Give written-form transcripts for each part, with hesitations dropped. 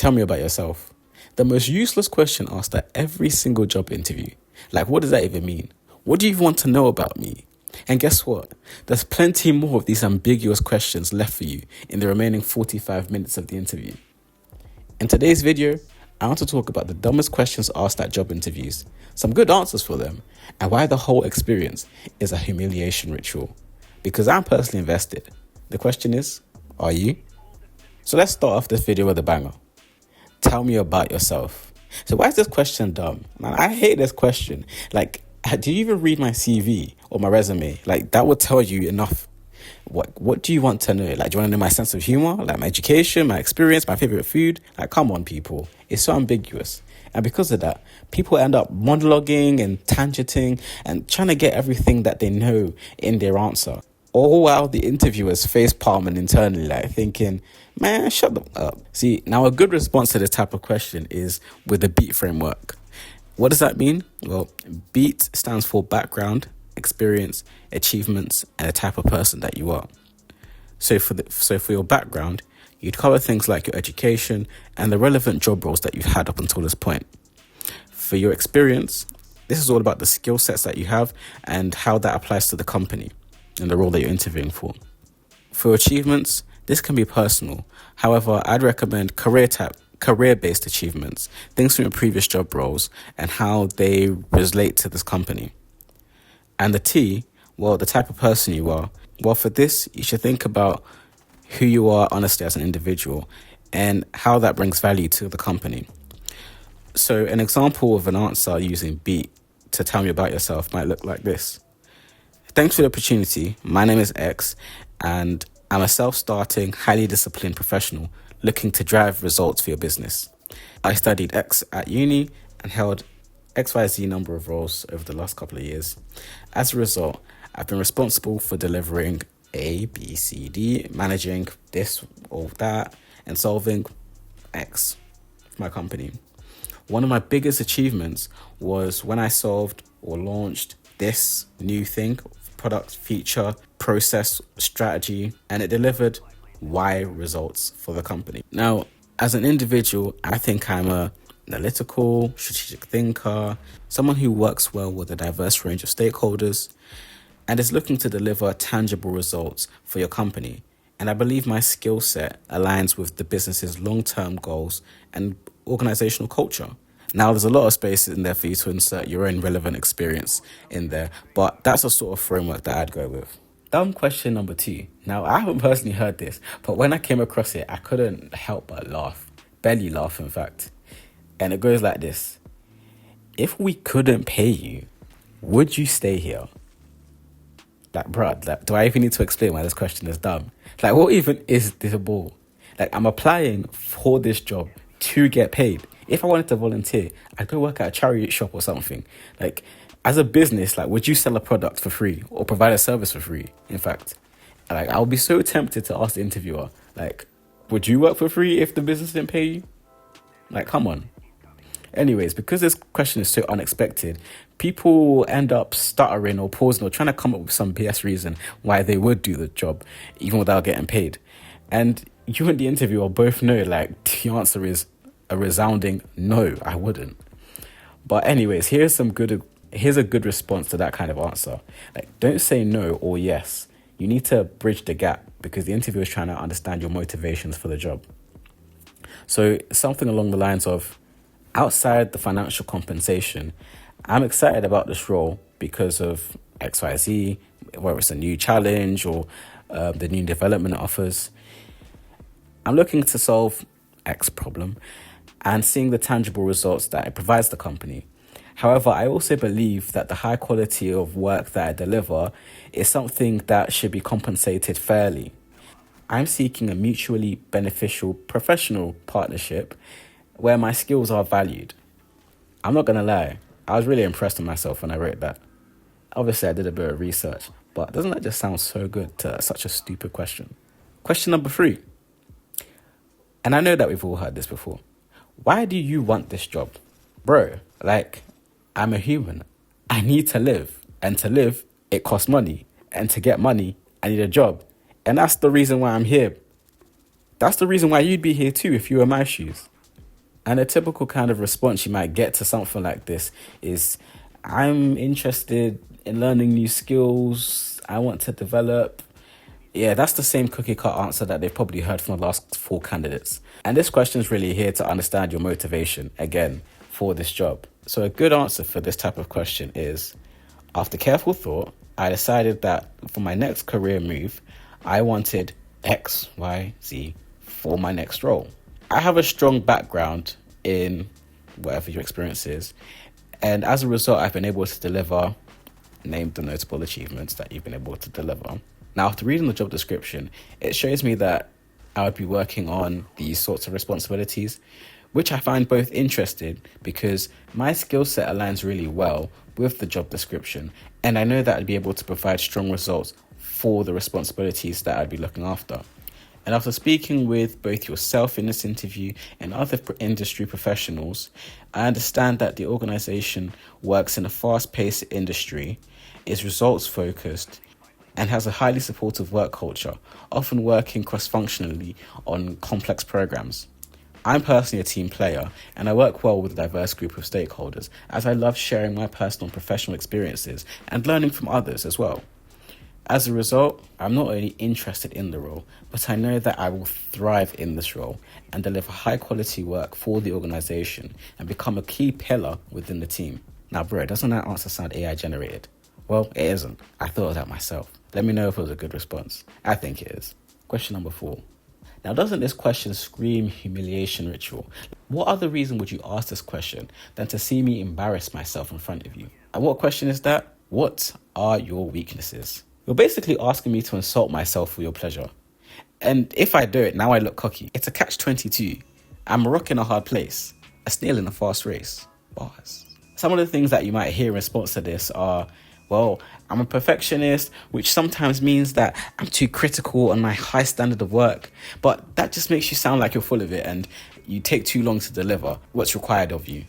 tell me about yourself. The most useless question asked at every single job interview. Like, what does that even mean? What do you want to know about me? And guess what? There's plenty more of these ambiguous questions left for you in the remaining 45 minutes of the interview. In today's video, I want to talk about the dumbest questions asked at job interviews, some good answers for them, and why the whole experience is a humiliation ritual. Because I'm personally invested. The question is, are you? So let's start off this video with a banger. Tell me about yourself. So why is this question dumb? Man, I hate this question. Like, do you even read my CV or my resume? Like, that would tell you enough. What do you want to know? Like, do you want to know my sense of humor? Like, my education, my experience, my favorite food? Like, come on, people. It's so ambiguous. And because of that, people end up monologuing and tangenting and trying to get everything that they know in their answer. All while the interviewers face palming internally, like thinking, man, shut them up. See, now a good response to this type of question is with the BEAT framework. What does that mean? Well, BEAT stands for background, experience, achievements, and the type of person that you are. So for your background, you'd cover things like your education and the relevant job roles that you've had up until this point. For your experience, this is all about the skill sets that you have and how that applies to the company and the role that you're interviewing for. For achievements, this can be personal. However, I'd recommend career-based achievements, things from your previous job roles and how they relate to this company. And the T, well, the type of person you are. Well, for this, you should think about who you are honestly as an individual and how that brings value to the company. So an example of an answer using BEAT to tell me about yourself might look like this. Thanks for the opportunity. My name is X and I'm a self-starting, highly disciplined professional looking to drive results for your business. I studied X at uni and held XYZ number of roles over the last couple of years. As a result, I've been responsible for delivering A, B, C, D, managing this or that, and solving X for my company. One of my biggest achievements was when I solved or launched this new thing, product, feature, process, strategy, and it delivered Y results for the company. Now, as an individual, I think I'm an analytical, strategic thinker, someone who works well with a diverse range of stakeholders and is looking to deliver tangible results for your company. And I believe my skill set aligns with the business's long-term goals and organizational culture. Now, there's a lot of space in there for you to insert your own relevant experience in there, but that's a sort of framework that I'd go with. Dumb question number 2. Now, I haven't personally heard this, but when I came across it, I couldn't help but laugh. Belly laugh, in fact. And it goes like this. If we couldn't pay you, would you stay here? Like, bruh, like, do I even need to explain why this question is dumb? Like, what even is this ball? Like, I'm applying for this job to get paid. If I wanted to volunteer, I'd go work at a charity shop or something. Like, as a business, like, would you sell a product for free or provide a service for free? In fact, like, I would be so tempted to ask the interviewer, like, would you work for free if the business didn't pay you? Like, come on. Anyways, because this question is so unexpected, people end up stuttering or pausing or trying to come up with some BS reason why they would do the job, even without getting paid. And you and the interviewer both know, like, the answer is a resounding no, I wouldn't. But anyways, here's a good response to that kind of answer. Like, don't say no or yes. You need to bridge the gap because the interviewer is trying to understand your motivations for the job. So something along the lines of, outside the financial compensation, I'm excited about this role because of XYZ, whether it's a new challenge or the new development it offers. I'm looking to solve X problem and seeing the tangible results that it provides the company. However, I also believe that the high quality of work that I deliver is something that should be compensated fairly. I'm seeking a mutually beneficial professional partnership where my skills are valued. I'm not going to lie, I was really impressed with myself when I wrote that. Obviously, I did a bit of research, but doesn't that just sound so good to such a stupid question? Question number 3. And I know that we've all heard this before. Why do you want this job? Bro, like, I'm a human. I need to live. And to live, it costs money. And to get money, I need a job. And that's the reason why I'm here. That's the reason why you'd be here too if you were in my shoes. And a typical kind of response you might get to something like this is, I'm interested in learning new skills. I want to develop. Yeah, that's the same cookie cut answer that they've probably heard from the last four candidates. And this question is really here to understand your motivation, again, for this job. So a good answer for this type of question is, after careful thought, I decided that for my next career move, I wanted X, Y, Z for my next role. I have a strong background in whatever your experience is, and as a result, I've been able to deliver, name the notable achievements that you've been able to deliver. Now, after reading the job description, it shows me that I would be working on these sorts of responsibilities, which I find both interesting because my skill set aligns really well with the job description, and I know that I'd be able to provide strong results for the responsibilities that I'd be looking after. And after speaking with both yourself in this interview and other industry professionals, I understand that the organization works in a fast-paced industry, is results-focused, and has a highly supportive work culture, often working cross-functionally on complex programs. I'm personally a team player, and I work well with a diverse group of stakeholders, as I love sharing my personal and professional experiences and learning from others as well. As a result, I'm not only interested in the role, but I know that I will thrive in this role and deliver high quality work for the organization and become a key pillar within the team. Now, bro, doesn't that answer sound AI generated? Well, it isn't. I thought of that myself. Let me know if it was a good response. I think it is. Question number 4. Now, doesn't this question scream humiliation ritual? What other reason would you ask this question than to see me embarrass myself in front of you? And what question is that? What are your weaknesses? You're basically asking me to insult myself for your pleasure. And if I do it, now I look cocky. It's a catch-22. I'm a rock in a hard place. A snail in a fast race. Bars. Some of the things that you might hear in response to this are, well, I'm a perfectionist, which sometimes means that I'm too critical on my high standard of work. But that just makes you sound like you're full of it and you take too long to deliver what's required of you.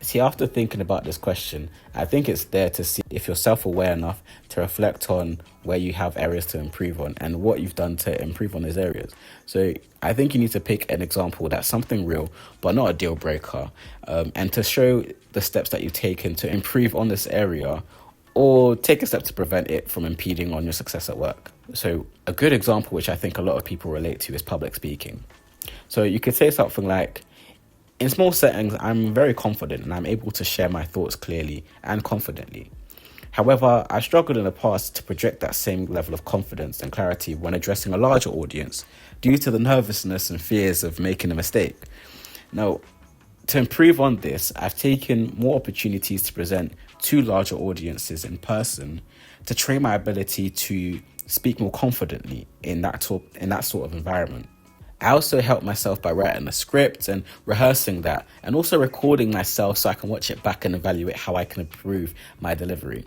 See, after thinking about this question, I think it's there to see if you're self-aware enough to reflect on where you have areas to improve on and what you've done to improve on those areas. So I think you need to pick an example that's something real, but not a deal breaker, and to show the steps that you've taken to improve on this area or take a step to prevent it from impeding on your success at work. So a good example, which I think a lot of people relate to, is public speaking. So you could say something like, in small settings, I'm very confident and I'm able to share my thoughts clearly and confidently. However, I struggled in the past to project that same level of confidence and clarity when addressing a larger audience due to the nervousness and fears of making a mistake. Now, to improve on this, I've taken more opportunities to present to larger audiences in person to train my ability to speak more confidently in that sort of environment. I also help myself by writing a script and rehearsing that, and also recording myself so I can watch it back and evaluate how I can improve my delivery.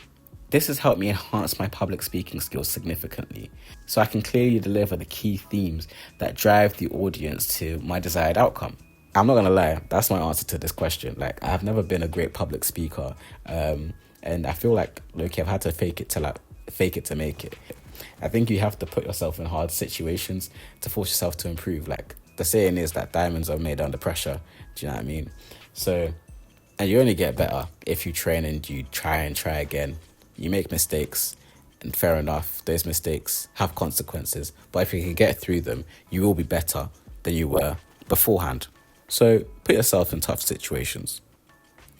This has helped me enhance my public speaking skills significantly, so I can clearly deliver the key themes that drive the audience to my desired outcome. I'm not gonna lie, that's my answer to this question. Like, I've never been a great public speaker, and I feel like, look, I've had to fake it to make it. I think you have to put yourself in hard situations to force yourself to improve. Like, the saying is that diamonds are made under pressure. Do you know what I mean? So, and you only get better if you train and you try again. You make mistakes, and fair enough, those mistakes have consequences. But if you can get through them, you will be better than you were beforehand. So put yourself in tough situations.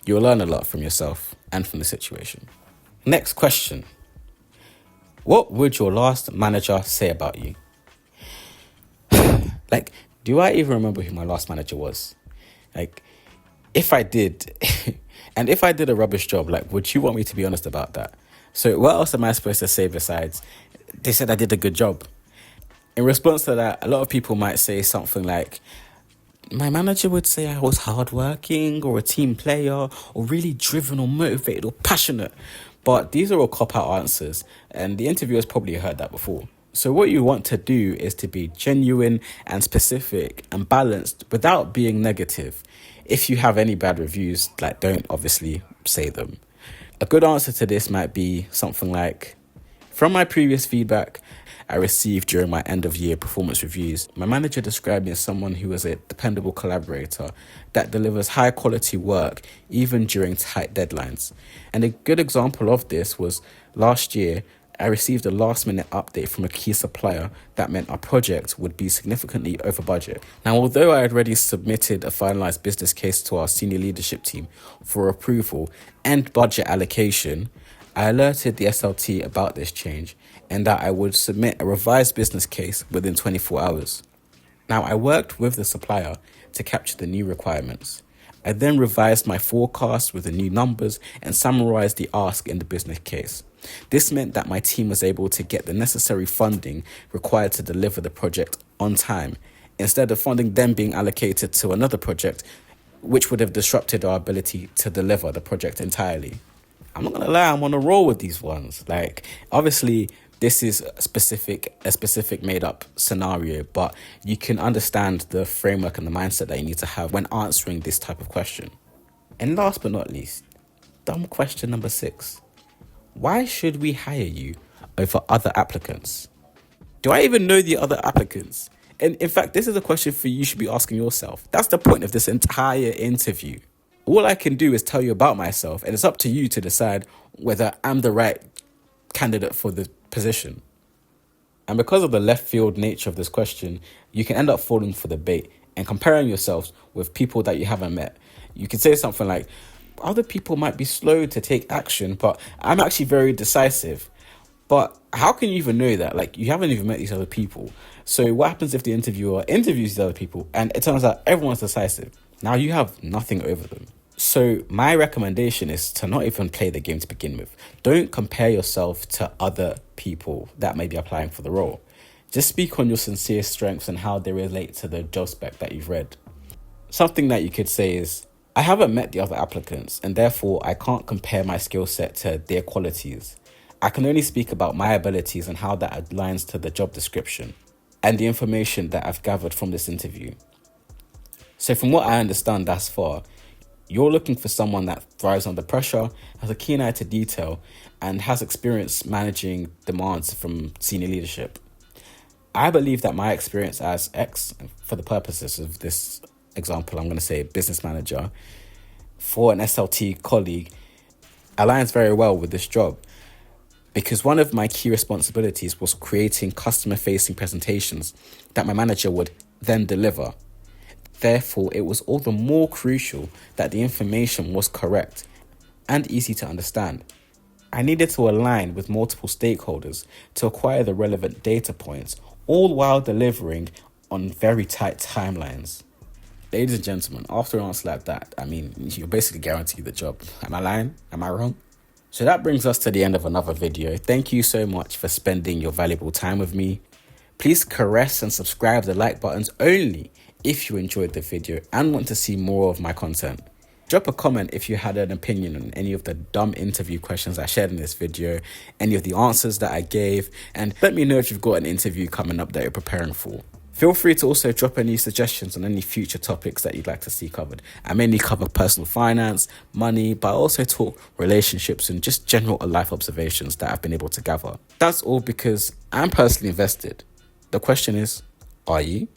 You'll learn a lot from yourself and from the situation. Next question. What would your last manager say about you? Like, do I even remember who my last manager was? Like, if I did, and if I did a rubbish job, like, would you want me to be honest about that? So what else am I supposed to say besides, they said I did a good job? In response to that, a lot of people might say something like, my manager would say I was hardworking or a team player or really driven or motivated or passionate. But these are all cop-out answers, and the interviewer's probably heard that before. So what you want to do is to be genuine and specific and balanced without being negative. If you have any bad reviews, don't obviously say them. A good answer to this might be something like, From my previous feedback I received during my end of year performance reviews, my manager described me as someone who is a dependable collaborator that delivers high quality work even during tight deadlines. And a good example of this was last year, I received a last minute update from a key supplier that meant our project would be significantly over budget. Now, although I had already submitted a finalized business case to our senior leadership team for approval and budget allocation, I alerted the SLT about this change and that I would submit a revised business case within 24 hours. Now, I worked with the supplier to capture the new requirements. I then revised my forecast with the new numbers and summarized the ask in the business case. This meant that my team was able to get the necessary funding required to deliver the project on time, instead of funding then being allocated to another project, which would have disrupted our ability to deliver the project entirely. I'm not gonna lie, I'm on a roll with these ones. Like, obviously, this is a specific made up scenario, but you can understand the framework and the mindset that you need to have when answering this type of question. And last but not least, dumb question number 6. Why should we hire you over other applicants? Do I even know the other applicants? And in fact, this is a question you should be asking yourself. That's the point of this entire interview. All I can do is tell you about myself, and it's up to you to decide whether I'm the right candidate for the position. And because of the left field nature of this question, you can end up falling for the bait and comparing yourselves with people that you haven't met. You can say something like, other people might be slow to take action, but I'm actually very decisive. But how can you even know that? Like, you haven't even met these other people. So what happens if the interviewer interviews the other people and it turns out everyone's decisive? Now you have nothing over them. So my recommendation is to not even play the game to begin with. Don't compare yourself to other people that may be applying for the role. Just speak on your sincere strengths and how they relate to the job spec that you've read. Something that you could say is, I haven't met the other applicants and therefore I can't compare my skill set to their qualities. I can only speak about my abilities and how that aligns to the job description and the information that I've gathered from this interview. So from what I understand thus far, you're looking for someone that thrives under pressure, has a keen eye to detail, and has experience managing demands from senior leadership. I believe that my experience as for the purposes of this example, I'm going to say business manager, for an SLT colleague, aligns very well with this job. Because one of my key responsibilities was creating customer-facing presentations that my manager would then deliver. Therefore, it was all the more crucial that the information was correct and easy to understand. I needed to align with multiple stakeholders to acquire the relevant data points, all while delivering on very tight timelines. Ladies and gentlemen, after an answer like that, I mean, you're basically guaranteed the job. Am I lying? Am I wrong? So that brings us to the end of another video. Thank you so much for spending your valuable time with me. Please caress and subscribe the like buttons only if you enjoyed the video and want to see more of my content. Drop a comment if you had an opinion on any of the dumb interview questions I shared in this video, any of the answers that I gave, and let me know if you've got an interview coming up that you're preparing for. Feel free to also drop any suggestions on any future topics that you'd like to see covered. I mainly cover personal finance, money, but I also talk relationships and just general life observations that I've been able to gather. That's all because I'm personally invested. The question is, are you?